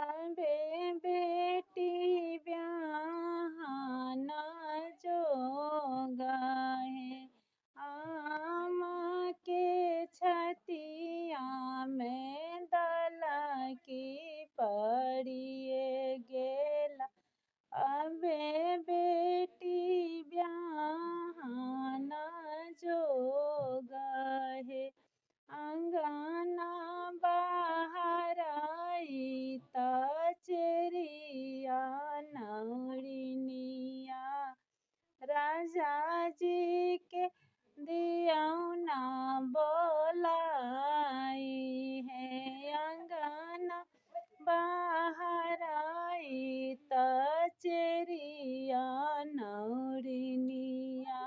अबे बेटी ब्याहना जोगा है। आम के छतिया में दल की पड़िए गेला। अबे बेटी ब्याहना जोगा है। अंगना बाहर आई त चेरिया नौरिनिया। राजा जी के दियौना बोलाई है। अंगना बाहर आई त चेरिया नौरिनिया।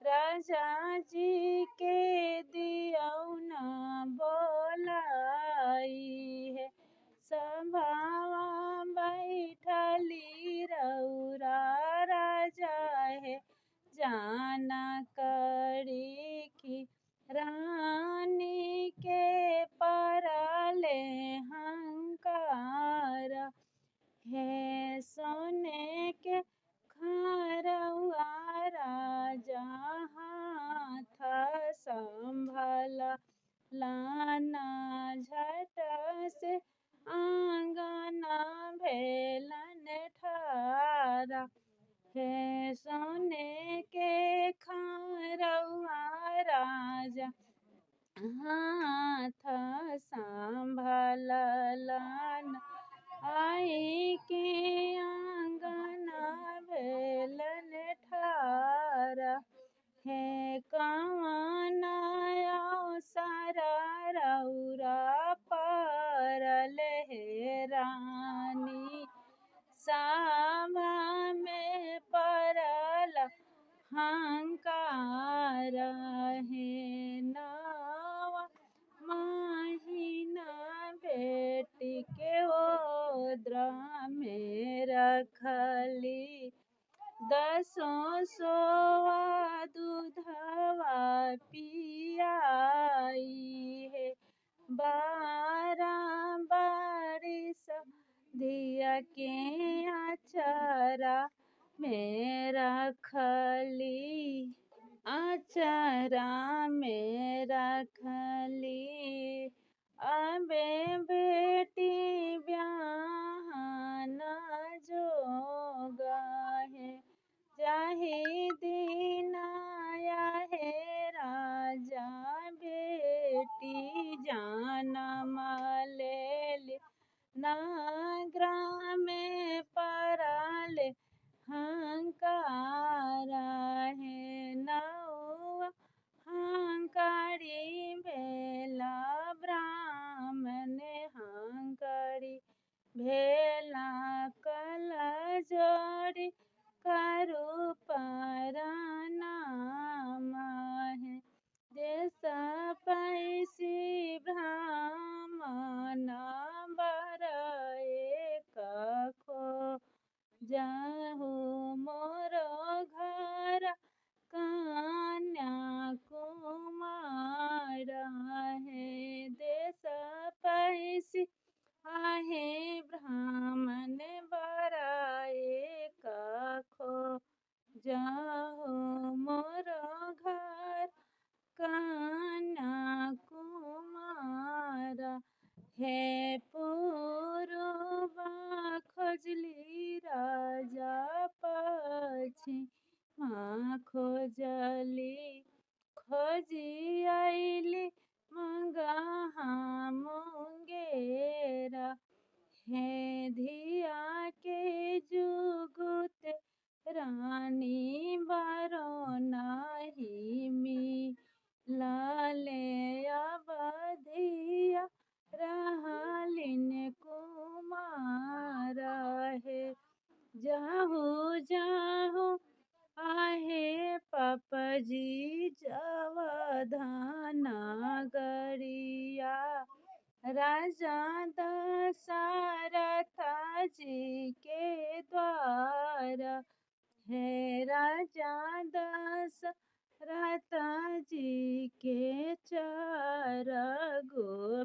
राजा जी के दियौना बोलाई है। सभावा बैठली रौरा राजा है। जाना करी की रानी के परले हंकार है। सोने के खरौआ राजा हाथ संभला लाना। झट से आंगना भेलन ठारा है। सोने के खरौआ राजा हाथ संभलन। आई के आंगना भेलन ठारा है। कवन अवसर रौरा परल है रानी। सभा में परल हंकार है। नवा महीना बेटी के ओद्रा में रखली। 10 सोवा दूधवा पियाई है। 12 बरिस दिया के अचरा में रखली। अचरा में रखली। अबे बेटी ब्याहना जोगा है। जाहि दिन आया है राजा बेटी जन्म लेली। नगरा में परल हंकार है। नौआ हंकारी भेला ब्राह्मण हंकारी भेला। कल जोड़ी करू परनाम है। देश पैसी ब्राह्मण बर एक खो जाहु मोर घर कन्या कुमार है। देश पैसी आहे ब्राह्मण बर एक खो जाहु मोर घर कन्या कुमार है। पूर्व खोजली राजा पश्चिम खोजली। खोजी आइली मंगहा मुंगेरा है। धिया के जुगुत रानी बरो नाही मिलले। अवधिया रहलिन कुमार है। जाहु जाहु आहे पपजी जवधाना गरिया। राजा दशरथ जी के द्वार है। राजा दशरथ जी के 4 गो